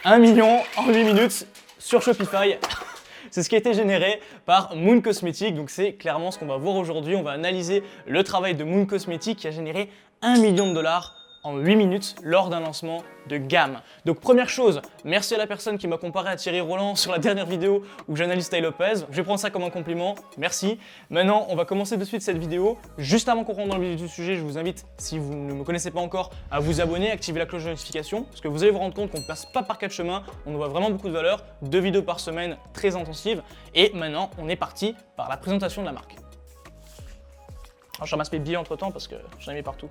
1 million en 8 minutes sur Shopify. C'est ce qui a été généré par Moon Cosmetics, donc c'est clairement ce qu'on va voir aujourd'hui. On va analyser le travail de Moon Cosmetics qui a généré 1 million de dollars en 8 minutes lors d'un lancement de gamme. Donc première chose, merci à la personne qui m'a comparé à Thierry Roland sur la dernière vidéo où j'analyse Tai Lopez. Je vais prendre ça comme un compliment, merci. Maintenant, on va commencer de suite cette vidéo. Juste avant qu'on rentre dans le vif du sujet, je vous invite, si vous ne me connaissez pas encore, à vous abonner, activer la cloche de notification, parce que vous allez vous rendre compte qu'on ne passe pas par quatre chemins, on nous voit vraiment beaucoup de valeur, 2 vidéos par semaine très intensives. Et maintenant, on est parti par la présentation de la marque. Alors je ramasse mes billets entre temps parce que j'en ai mis partout.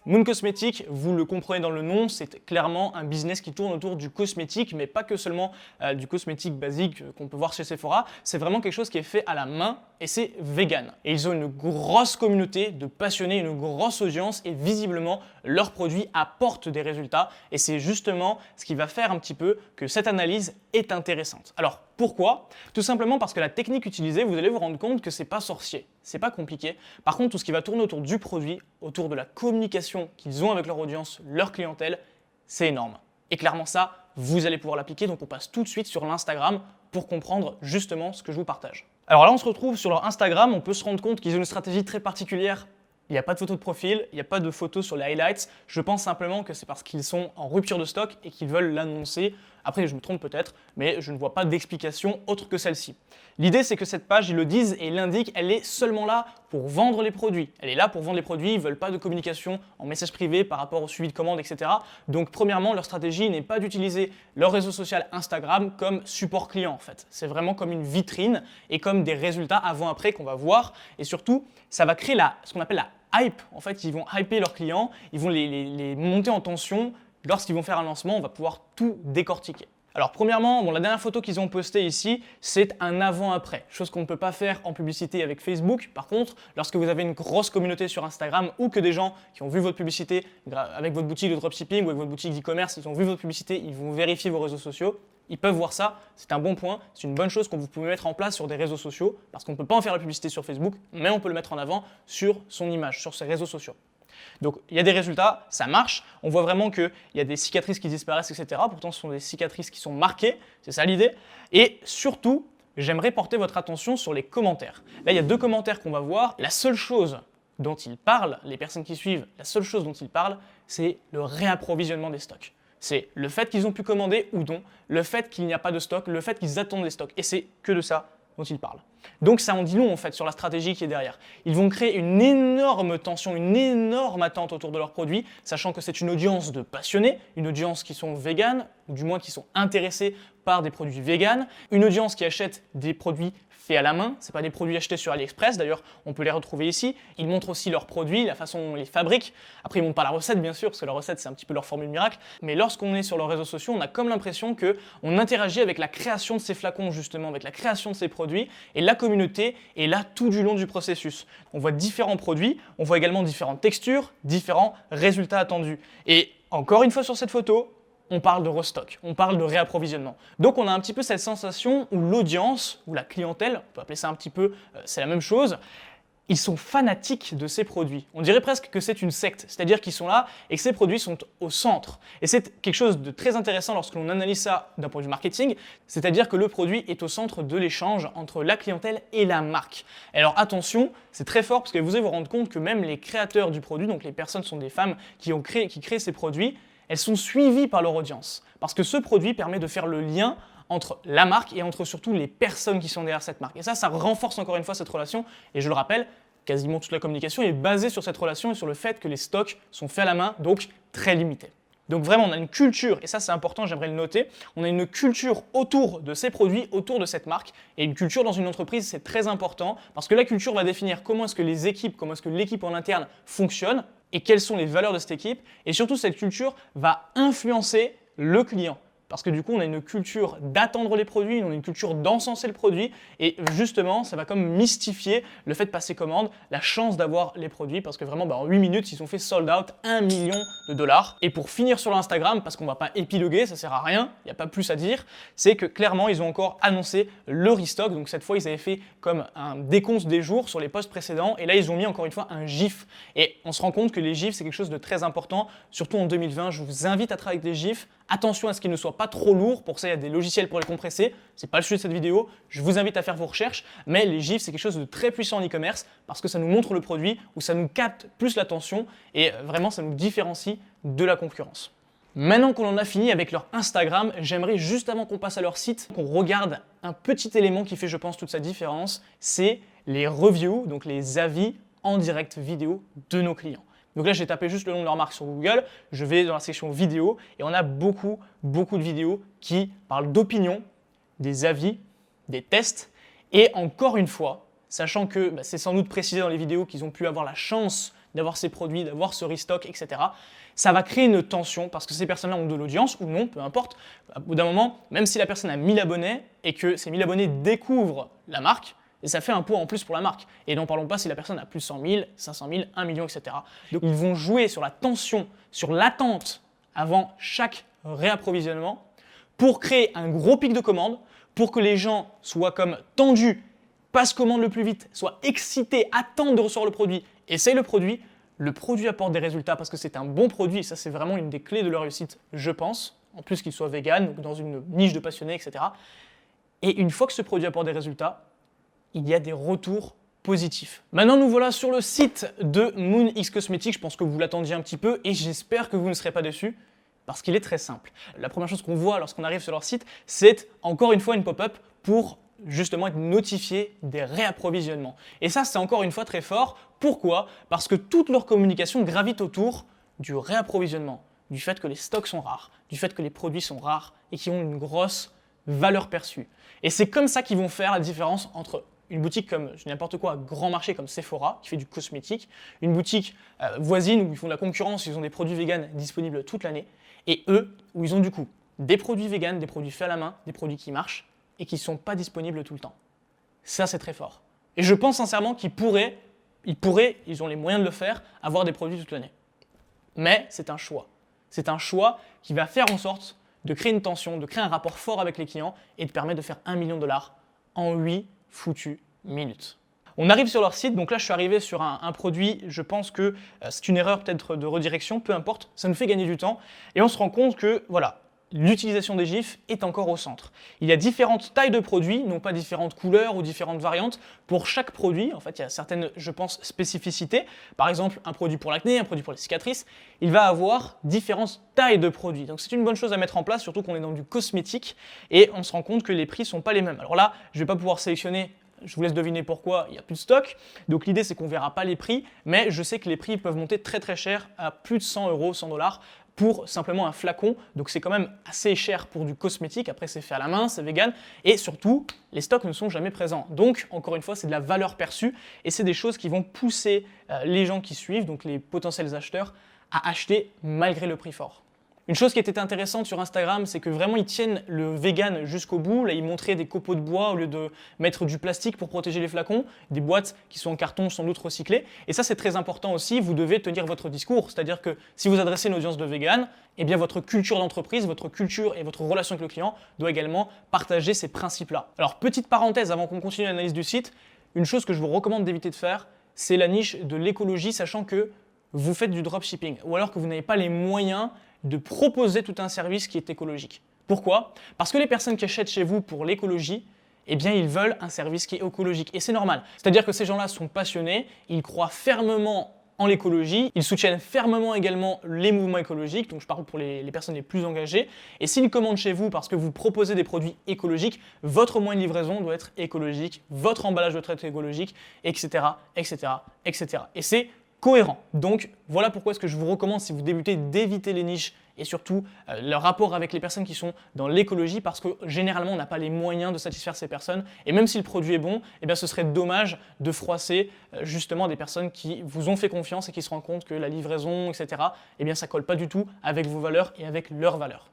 Moon Cosmetics, vous le comprenez dans le nom, c'est clairement un business qui tourne autour du cosmétique, mais pas que seulement du cosmétique basique qu'on peut voir chez Sephora, c'est vraiment quelque chose qui est fait à la main et c'est vegan. Et ils ont une grosse communauté de passionnés, une grosse audience et visiblement leurs produits apportent des résultats et c'est justement ce qui va faire un petit peu que cette analyse est intéressante. Alors pourquoi? Tout simplement parce que la technique utilisée, vous allez vous rendre compte que c'est pas sorcier, c'est pas compliqué. Par contre, tout ce qui va tourner autour du produit, autour de la communication qu'ils ont avec leur audience, leur clientèle, c'est énorme. Et clairement ça, vous allez pouvoir l'appliquer, donc on passe tout de suite sur l'Instagram pour comprendre justement ce que je vous partage. Alors là, on se retrouve sur leur Instagram, on peut se rendre compte qu'ils ont une stratégie très particulière. Il n'y a pas de photo de profil, il n'y a pas de photo sur les highlights. Je pense simplement que c'est parce qu'ils sont en rupture de stock et qu'ils veulent l'annoncer. Après, je me trompe peut-être, mais je ne vois pas d'explication autre que celle-ci. L'idée, c'est que cette page, ils le disent et ils l'indiquent, elle est seulement là pour vendre les produits. Elle est là pour vendre les produits, ils ne veulent pas de communication en message privé par rapport au suivi de commandes, etc. Donc, premièrement, leur stratégie n'est pas d'utiliser leur réseau social Instagram comme support client, en fait. C'est vraiment comme une vitrine et comme des résultats avant-après qu'on va voir. Et surtout, ça va créer ce qu'on appelle la hype. En fait, ils vont hyper leurs clients, ils vont les monter en tension. Lorsqu'ils vont faire un lancement, on va pouvoir tout décortiquer. Alors premièrement, la dernière photo qu'ils ont postée ici, c'est un avant-après, chose qu'on ne peut pas faire en publicité avec Facebook. Par contre, lorsque vous avez une grosse communauté sur Instagram ou que des gens qui ont vu votre publicité avec votre boutique de dropshipping ou avec votre boutique d'e-commerce, ils ont vu votre publicité, ils vont vérifier vos réseaux sociaux, ils peuvent voir ça, c'est un bon point, c'est une bonne chose que vous pouvez mettre en place sur des réseaux sociaux parce qu'on ne peut pas en faire la publicité sur Facebook, mais on peut le mettre en avant sur son image, sur ses réseaux sociaux. Donc il y a des résultats, ça marche, on voit vraiment qu'il y a des cicatrices qui disparaissent, etc. Pourtant ce sont des cicatrices qui sont marquées, c'est ça l'idée. Et surtout, j'aimerais porter votre attention sur les commentaires. Là il y a 2 commentaires qu'on va voir. La seule chose dont ils parlent, les personnes qui suivent, la seule chose dont ils parlent, c'est le réapprovisionnement des stocks. C'est le fait qu'ils ont pu commander ou non, le fait qu'il n'y a pas de stock, le fait qu'ils attendent des stocks. Et c'est que de ça dont ils parlent. Donc ça en dit long en fait sur la stratégie qui est derrière. Ils vont créer une énorme tension, une énorme attente autour de leurs produits, sachant que c'est une audience de passionnés, une audience qui sont véganes, ou du moins qui sont intéressés par des produits véganes, une audience qui achète des produits faits à la main, c'est pas des produits achetés sur AliExpress, d'ailleurs on peut les retrouver ici. Ils montrent aussi leurs produits, la façon dont on les fabrique. Après ils montrent pas la recette bien sûr, parce que la recette c'est un petit peu leur formule miracle, mais lorsqu'on est sur leurs réseaux sociaux, on a comme l'impression qu'on interagit avec la création de ces flacons justement, avec la création de ces produits, et la communauté est là tout du long du processus. On voit différents produits, on voit également différentes textures, différents résultats attendus. Et encore une fois sur cette photo, on parle de restock, on parle de réapprovisionnement. Donc on a un petit peu cette sensation où l'audience, ou la clientèle, on peut appeler ça un petit peu, c'est la même chose, ils sont fanatiques de ces produits. On dirait presque que c'est une secte, c'est-à-dire qu'ils sont là et que ces produits sont au centre. Et c'est quelque chose de très intéressant lorsque l'on analyse ça d'un point de vue marketing, c'est-à-dire que le produit est au centre de l'échange entre la clientèle et la marque. Et alors attention, c'est très fort parce que vous allez vous rendre compte que même les créateurs du produit, donc les personnes sont des femmes qui créent ces produits, elles sont suivies par leur audience. Parce que ce produit permet de faire le lien entre la marque et entre surtout les personnes qui sont derrière cette marque. Et ça renforce encore une fois cette relation. Et je le rappelle, quasiment toute la communication est basée sur cette relation et sur le fait que les stocks sont faits à la main, donc très limités. Donc vraiment, on a une culture, et ça c'est important, j'aimerais le noter, on a une culture autour de ces produits, autour de cette marque, et une culture dans une entreprise, c'est très important, parce que la culture va définir comment est-ce que les équipes, comment est-ce que l'équipe en interne fonctionne, et quelles sont les valeurs de cette équipe, et surtout cette culture va influencer le client. parce que du coup, on a une culture d'attendre les produits, on a une culture d'encenser le produit, et justement, ça va comme mystifier le fait de passer commande, la chance d'avoir les produits, parce que vraiment, en 8 minutes, ils ont fait sold out 1 million de dollars. Et pour finir sur l'Instagram, parce qu'on va pas épiloguer, ça sert à rien, il n'y a pas plus à dire, c'est que clairement, ils ont encore annoncé le restock, donc cette fois, ils avaient fait comme un décompte des jours sur les posts précédents, et là, ils ont mis encore une fois un GIF. Et on se rend compte que les GIFs, c'est quelque chose de très important, surtout en 2020, je vous invite à travailler avec des GIFs. Attention à ce qu'ils ne soient pas trop lourds, pour ça il y a des logiciels pour les compresser, c'est pas le sujet de cette vidéo, je vous invite à faire vos recherches, mais les GIFs c'est quelque chose de très puissant en e-commerce parce que ça nous montre le produit ou ça nous capte plus l'attention et vraiment ça nous différencie de la concurrence. Maintenant qu'on en a fini avec leur Instagram, j'aimerais juste avant qu'on passe à leur site, qu'on regarde un petit élément qui fait je pense toute sa différence, c'est les reviews, donc les avis en direct vidéo de nos clients. Donc là, j'ai tapé juste le nom de leur marque sur Google, je vais dans la section vidéo et on a beaucoup de vidéos qui parlent d'opinion, des avis, des tests et encore une fois, sachant que c'est sans doute précisé dans les vidéos qu'ils ont pu avoir la chance d'avoir ces produits, d'avoir ce restock, etc. Ça va créer une tension parce que ces personnes-là ont de l'audience ou non, peu importe. Au bout d'un moment, même si la personne a 1000 abonnés et que ces 1000 abonnés découvrent la marque, et ça fait un poids en plus pour la marque. Et n'en parlons pas si la personne a plus de 100 000, 500 000, 1 million, etc. Donc ils vont jouer sur la tension, sur l'attente avant chaque réapprovisionnement pour créer un gros pic de commande, pour que les gens soient comme tendus, passent commande le plus vite, soient excités, attendent de recevoir le produit, essayent le produit apporte des résultats parce que c'est un bon produit, et ça c'est vraiment une des clés de leur réussite, je pense, en plus qu'il soit vegan, donc dans une niche de passionnés, etc. Et une fois que ce produit apporte des résultats, il y a des retours positifs. Maintenant, nous voilà sur le site de Moon X Cosmetics. Je pense que vous l'attendiez un petit peu et j'espère que vous ne serez pas déçus parce qu'il est très simple. La première chose qu'on voit lorsqu'on arrive sur leur site, c'est encore une fois une pop-up pour justement être notifié des réapprovisionnements. Et ça, c'est encore une fois très fort. Pourquoi? Parce que toute leur communication gravite autour du réapprovisionnement, du fait que les stocks sont rares, du fait que les produits sont rares et qui ont une grosse valeur perçue. Et c'est comme ça qu'ils vont faire la différence entre une boutique comme, je dis n'importe quoi, grand marché comme Sephora, qui fait du cosmétique, une boutique voisine où ils font de la concurrence, ils ont des produits véganes disponibles toute l'année, et eux, où ils ont du coup des produits véganes, des produits faits à la main, des produits qui marchent, et qui ne sont pas disponibles tout le temps. Ça, c'est très fort. Et je pense sincèrement qu'ils pourraient, ils ont les moyens de le faire, avoir des produits toute l'année. Mais c'est un choix. C'est un choix qui va faire en sorte de créer une tension, de créer un rapport fort avec les clients, et de permettre de faire 1 million de dollars en 8 foutues minutes. On arrive sur leur site, donc là je suis arrivé sur un produit, je pense que c'est une erreur peut-être de redirection, peu importe, ça nous fait gagner du temps et on se rend compte que voilà, l'utilisation des GIFs est encore au centre. Il y a différentes tailles de produits, non pas différentes couleurs ou différentes variantes. Pour chaque produit, en fait, il y a certaines, je pense, spécificités. Par exemple, un produit pour l'acné, un produit pour les cicatrices, il va avoir différentes tailles de produits. Donc c'est une bonne chose à mettre en place, surtout qu'on est dans du cosmétique et on se rend compte que les prix ne sont pas les mêmes. Alors là, je ne vais pas pouvoir sélectionner. Je vous laisse deviner pourquoi, il n'y a plus de stock. Donc l'idée, c'est qu'on ne verra pas les prix, mais je sais que les prix peuvent monter très très cher à plus de 100 €, 100 dollars pour simplement un flacon. Donc c'est quand même assez cher pour du cosmétique. Après, c'est fait à la main, c'est vegan. Et surtout, les stocks ne sont jamais présents. Donc, encore une fois, c'est de la valeur perçue et c'est des choses qui vont pousser les gens qui suivent, donc les potentiels acheteurs, à acheter malgré le prix fort. Une chose qui était intéressante sur Instagram, c'est que vraiment ils tiennent le vegan jusqu'au bout. Là, ils montraient des copeaux de bois au lieu de mettre du plastique pour protéger les flacons, des boîtes qui sont en carton sans doute recyclées. Et ça, c'est très important aussi. Vous devez tenir votre discours. C'est-à-dire que si vous adressez une audience de vegan, eh bien votre culture d'entreprise, votre culture et votre relation avec le client doit également partager ces principes-là. Alors, petite parenthèse avant qu'on continue l'analyse du site, une chose que je vous recommande d'éviter de faire, c'est la niche de l'écologie, sachant que vous faites du dropshipping ou alors que vous n'avez pas les moyens de proposer tout un service qui est écologique. Pourquoi? Parce que les personnes qui achètent chez vous pour l'écologie, eh bien, ils veulent un service qui est écologique. Et c'est normal. C'est-à-dire que ces gens-là sont passionnés, ils croient fermement en l'écologie, ils soutiennent fermement également les mouvements écologiques, donc je parle pour les personnes les plus engagées. Et s'ils commandent chez vous parce que vous proposez des produits écologiques, votre moyen de livraison doit être écologique, votre emballage doit être écologique, etc., etc., etc. Et c'est cohérent. Donc voilà pourquoi est-ce que je vous recommande, si vous débutez, d'éviter les niches et surtout le rapport avec les personnes qui sont dans l'écologie, parce que généralement on n'a pas les moyens de satisfaire ces personnes et même si le produit est bon, eh bien, ce serait dommage de froisser justement des personnes qui vous ont fait confiance et qui se rendent compte que la livraison, etc., eh bien, ça colle pas du tout avec vos valeurs et avec leurs valeurs.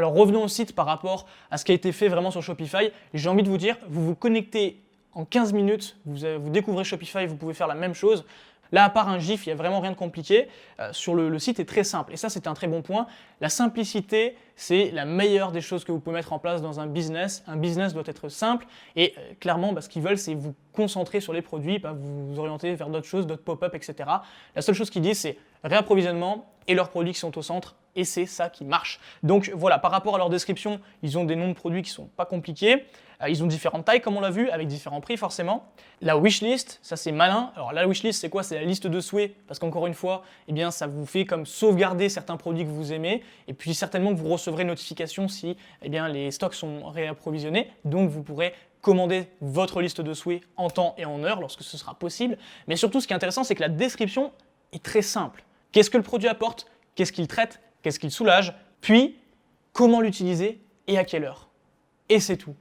Alors revenons au site par rapport à ce qui a été fait vraiment sur Shopify. J'ai envie de vous dire, vous vous connectez en 15 minutes, vous découvrez Shopify, vous pouvez faire la même chose. Là, à part un GIF, il n'y a vraiment rien de compliqué. Sur le site est très simple. Et ça, c'est un très bon point. La simplicité, c'est la meilleure des choses que vous pouvez mettre en place dans un business. Un business doit être simple. Et clairement, ce qu'ils veulent, c'est vous concentrer sur les produits, pas vous orienter vers d'autres choses, d'autres pop-up, etc. La seule chose qu'ils disent, c'est réapprovisionnement et leurs produits qui sont au centre. Et c'est ça qui marche. Donc voilà, par rapport à leur description, ils ont des noms de produits qui ne sont pas compliqués. Ils ont différentes tailles, comme on l'a vu, avec différents prix forcément. La wishlist, ça c'est malin. Alors la wishlist, c'est quoi? C'est la liste de souhaits, parce qu'encore une fois, eh bien, ça vous fait comme sauvegarder certains produits que vous aimez, et puis certainement que vous recevrez une notification si eh bien, les stocks sont réapprovisionnés. Donc vous pourrez commander votre liste de souhaits en temps et en heure lorsque ce sera possible. Mais surtout, ce qui est intéressant, c'est que la description est très simple. Qu'est-ce que le produit apporte? Qu'est-ce qu'il traite? Qu'est-ce qu'il soulage? Puis, comment l'utiliser et à quelle heure? Et c'est tout.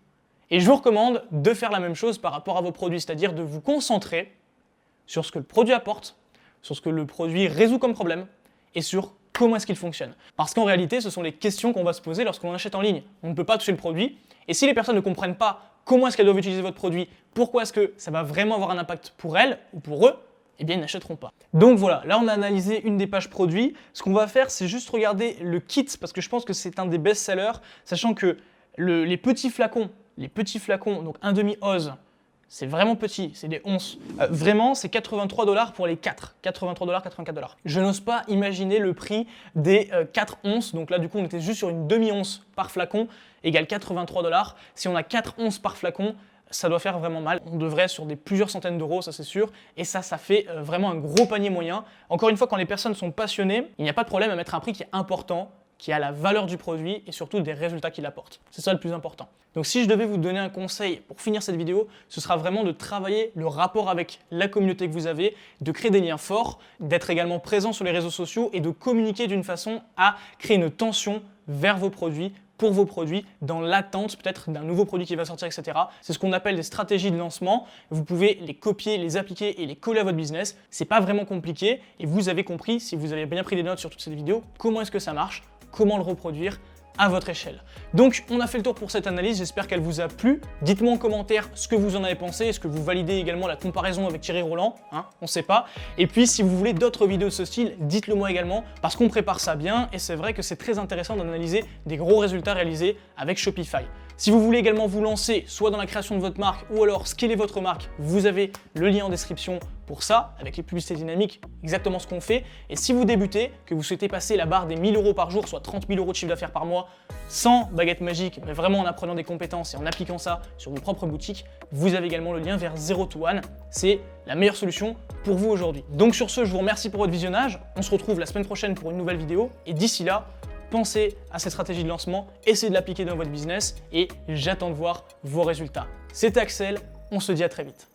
Et je vous recommande de faire la même chose par rapport à vos produits, c'est-à-dire de vous concentrer sur ce que le produit apporte, sur ce que le produit résout comme problème et sur comment est-ce qu'il fonctionne. Parce qu'en réalité, ce sont les questions qu'on va se poser lorsqu'on achète en ligne. On ne peut pas toucher le produit et si les personnes ne comprennent pas comment est-ce qu'elles doivent utiliser votre produit, pourquoi est-ce que ça va vraiment avoir un impact pour elles ou pour eux, eh bien ils n'achèteront pas. Donc voilà, là on a analysé une des pages produits. Ce qu'on va faire, c'est juste regarder le kit parce que je pense que c'est un des best-sellers, sachant que les petits flacons, donc un demi-ose, c'est vraiment petit, c'est des onces. Vraiment, c'est 83$ pour les 4. 83$, 84$. Je n'ose pas imaginer le prix des 4 onces. Donc là, du coup, on était juste sur une demi-once par flacon, égale 83$. Si on a 4 onces par flacon, ça doit faire vraiment mal. On devrait être sur plusieurs centaines d'euros, ça c'est sûr. Et ça fait vraiment un gros panier moyen. Encore une fois, quand les personnes sont passionnées, il n'y a pas de problème à mettre un prix qui est important, qui a la valeur du produit et surtout des résultats qu'il apporte. C'est ça le plus important. Donc si je devais vous donner un conseil pour finir cette vidéo, ce sera vraiment de travailler le rapport avec la communauté que vous avez, de créer des liens forts, d'être également présent sur les réseaux sociaux et de communiquer d'une façon à créer une tension vers vos produits, pour vos produits, dans l'attente peut-être d'un nouveau produit qui va sortir, etc. C'est ce qu'on appelle des stratégies de lancement. Vous pouvez les copier, les appliquer et les coller à votre business. C'est pas vraiment compliqué et vous avez compris, si vous avez bien pris des notes sur toutes ces vidéos, comment est-ce que ça marche, comment le reproduire à votre échelle. Donc on a fait le tour pour cette analyse, j'espère qu'elle vous a plu. Dites-moi en commentaire ce que vous en avez pensé, est-ce que vous validez également la comparaison avec Thierry Roland, on ne sait pas. Et puis si vous voulez d'autres vidéos de ce style, dites-le moi également, parce qu'on prépare ça bien et c'est vrai que c'est très intéressant d'analyser des gros résultats réalisés avec Shopify. Si vous voulez également vous lancer, soit dans la création de votre marque ou alors scaler votre marque, vous avez le lien en description pour ça, avec les publicités dynamiques, exactement ce qu'on fait. Et si vous débutez, que vous souhaitez passer la barre des 1000 € par jour, soit 30 000 € de chiffre d'affaires par mois, sans baguette magique, mais vraiment en apprenant des compétences et en appliquant ça sur vos propres boutiques, vous avez également le lien vers Zero to One. C'est la meilleure solution pour vous aujourd'hui. Donc sur ce, je vous remercie pour votre visionnage. On se retrouve la semaine prochaine pour une nouvelle vidéo. Et d'ici là, pensez à cette stratégie de lancement, essayez de l'appliquer dans votre business et j'attends de voir vos résultats. C'était Axel, on se dit à très vite.